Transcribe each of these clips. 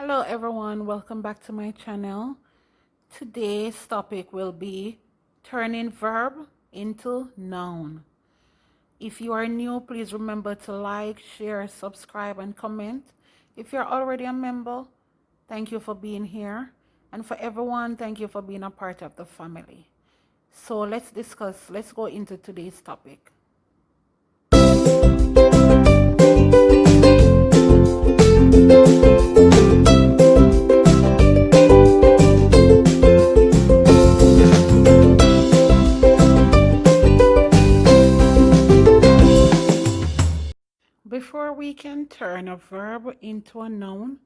Hello everyone, welcome back to my channel. Today's topic will be turning verb into noun. If you are new, please remember to like, share, subscribe, and comment. If you're already a member, thank you for being here. And for everyone, thank you for being a part of the family. So let's go into today's topic. Before we can turn a verb into a noun,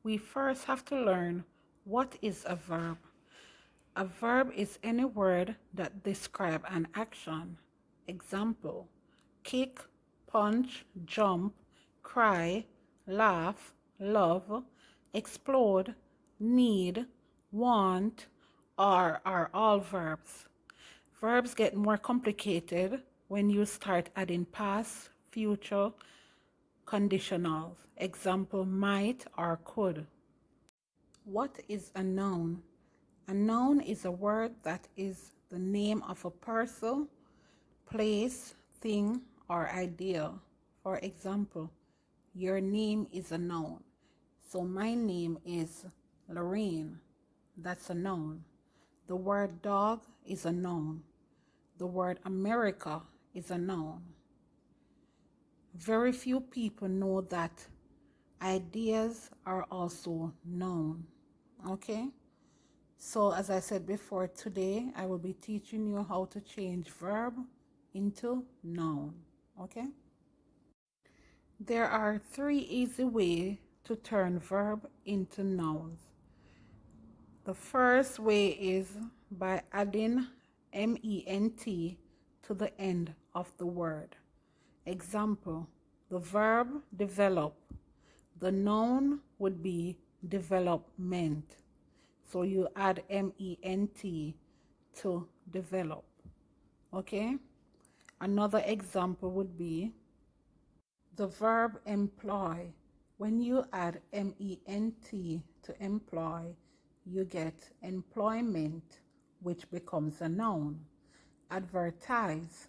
we first have to learn what is a verb. A verb is any word that describes an action. Example: kick, punch, jump, cry, laugh, love, explode, need, want, are all verbs. Verbs get more complicated when you start adding past, future, conditionals. Example: might or could. What is a noun? A noun is a word that is the name of a person, place, thing, or idea. For example, your name is a noun. So my name is Lorraine. That's a noun. The word dog is a noun. The word America is a noun. Very few people know that ideas are also known. Okay? So as I said before, today I will be teaching you how to change verb into noun. Okay? There are 3 easy ways to turn verb into nouns. The first way is by adding ment to the end of the word. Example: the verb develop. The noun would be development. So you add ment to develop. Okay? Another example would be the verb employ. When you add ment to employ, you get employment, which becomes a noun. Advertise.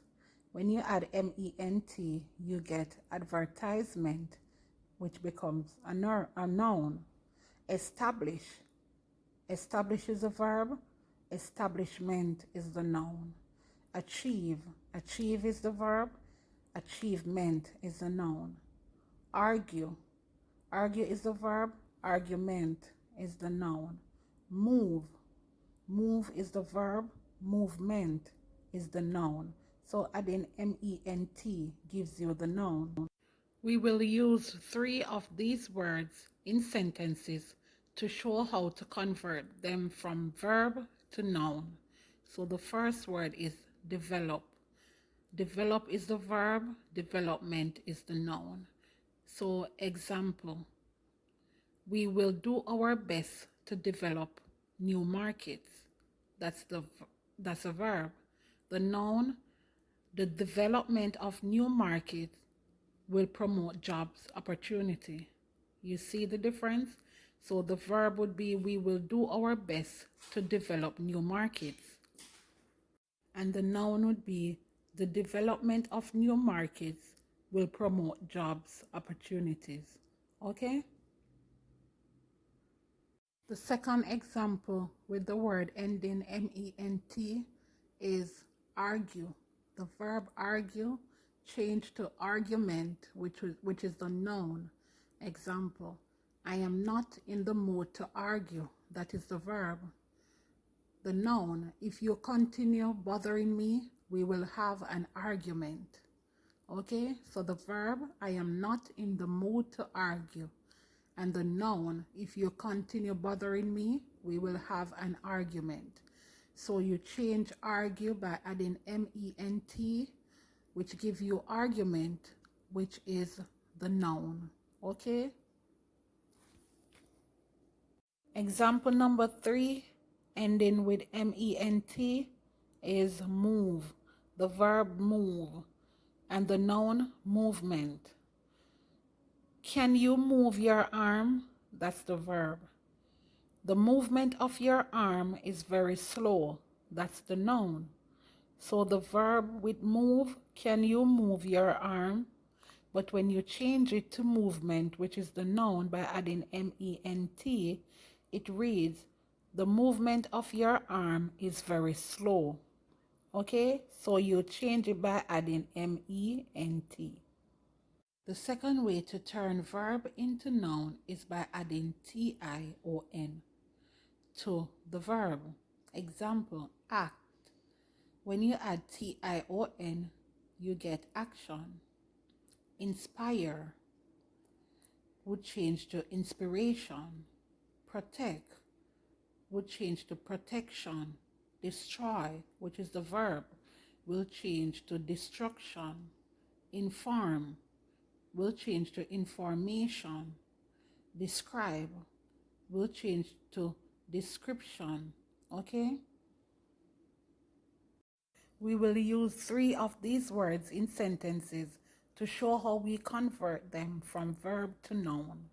When you add ment, you get advertisement, which becomes a noun. Establish. Establish is a verb. Establishment is the noun. Achieve. Achieve is the verb. Achievement is the noun. Argue. Argue is the verb. Argument is the noun. Move. Move is the verb. Movement is the noun. So adding ment gives you the noun. We will use 3 of these words in sentences to show how to convert them from verb to noun. So the first word is develop. Develop is the verb, development is the noun. So example: we will do our best to develop new markets. That's a verb. The noun: the development of new markets will promote jobs opportunity. You see the difference? So the verb would be we will do our best to develop new markets. And the noun would be the development of new markets will promote jobs opportunities. Okay? The second example with the word ending ment is argue. The verb argue changed to argument, which is the noun. Example: I am not in the mood to argue. That is the verb. The noun: if you continue bothering me, we will have an argument. Okay, so the verb: I am not in the mood to argue. And the noun: if you continue bothering me, we will have an argument. So you change argue by adding ment, which gives you argument, which is the noun. Okay? Example number 3, ending with ment, is move. The verb move and the noun movement. Can you move your arm? That's the verb. The movement of your arm is very slow. That's the noun. So the verb with move, can you move your arm? But when you change it to movement, which is the noun, by adding ment, it reads, the movement of your arm is very slow. Okay, so you change it by adding ment. The second way to turn verb into noun is by adding tion to the verb. Example, act. When you add tion, you get action. Inspire would change to inspiration. Protect would change to protection. Destroy, which is the verb, will change to destruction. Inform will change to information. Describe will change to description. Okay? We will use 3 of these words in sentences to show how we convert them from verb to noun.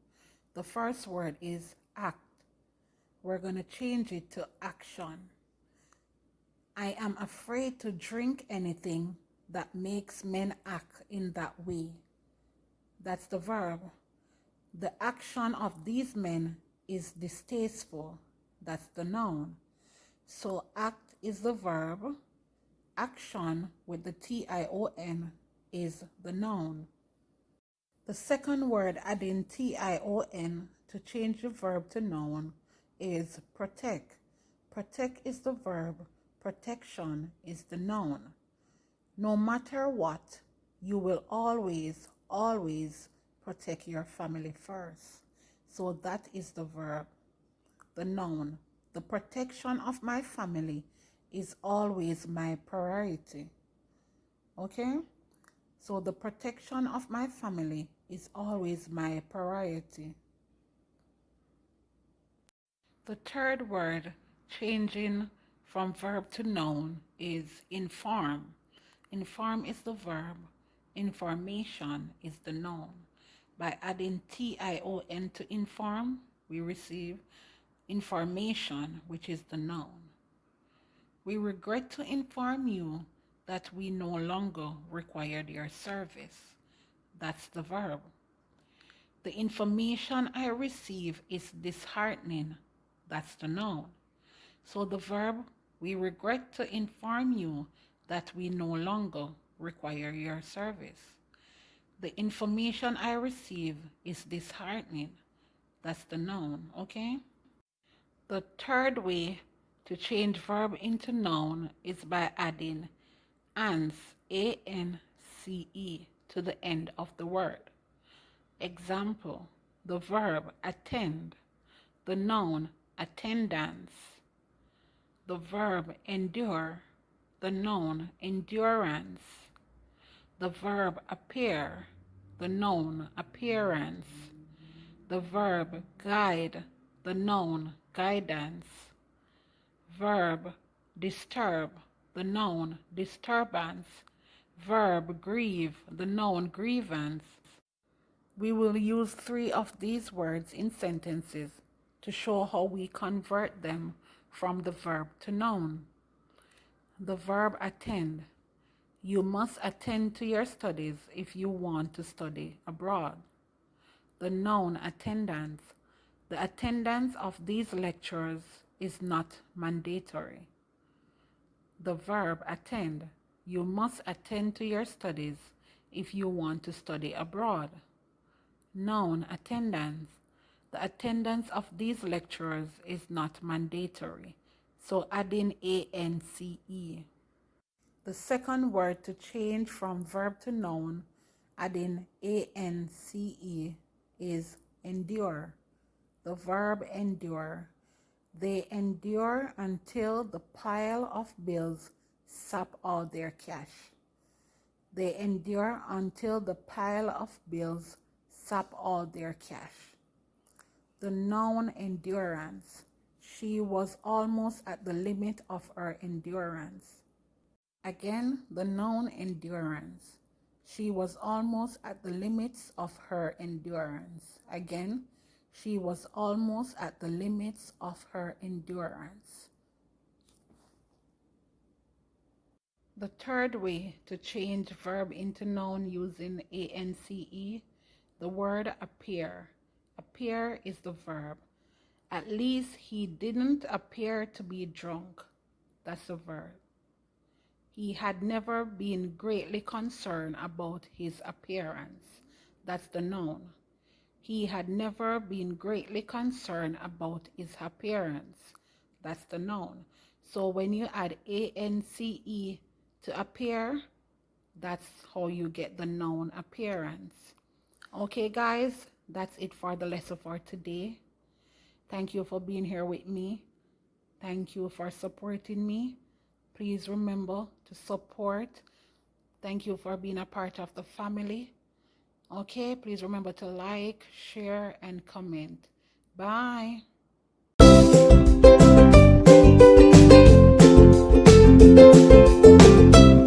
The first word is act. We're going to change it to action. I am afraid to drink anything that makes men act in that way. That's the verb. The action of these men is distasteful. That's the noun. So act is the verb. Action with the tion is the noun. The second word adding tion to change the verb to noun is protect. Protect is the verb. Protection is the noun. No matter what, you will always, always protect your family first. So that is the verb. The noun. The protection of my family is always my priority. Okay? So the protection of my family is always my priority. The third word changing from verb to noun is inform. Inform is the verb. Information is the noun. By adding tion to inform, we receive information, which is the noun. We regret to inform you that we no longer require your service. That's the verb. The information I receive is disheartening. That's the noun. So the verb, we regret to inform you that we no longer require your service. The information I receive is disheartening. That's the noun, okay? The third way to change verb into noun is by adding ance, ance, to the end of the word. Example, the verb attend, the noun attendance, the verb endure, the noun endurance, the verb appear, the noun appearance, the verb guide, the noun guidance, verb disturb, the noun disturbance, verb grieve, the noun grievance. We will use 3 of these words in sentences to show how we convert them from the verb to noun. The verb attend. You must attend to your studies if you want to study abroad. The noun attendance. The attendance of these lectures is not mandatory. The verb attend. You must attend to your studies if you want to study abroad. Noun attendance. The attendance of these lectures is not mandatory. So adding ance. The second word to change from verb to noun, adding ance, is endure. The verb endure. They endure until the pile of bills sap all their cash. They endure until the pile of bills sap all their cash. The noun endurance. She was almost at the limit of her endurance. Again, the noun endurance. She was almost at the limits of her endurance. Again, She was almost at the limits of her endurance. The third way to change verb into noun using ance, the word appear. Appear is the verb. At least he didn't appear to be drunk. That's the verb. He had never been greatly concerned about his appearance. That's the noun. He had never been greatly concerned about his appearance. That's the noun. So when you add ance to appear, that's how you get the noun appearance. Okay, guys, that's it for the lesson for today. Thank you for being here with me. Thank you for supporting me. Please remember to support. Thank you for being a part of the family. Okay, please remember to like, share, and comment. Bye.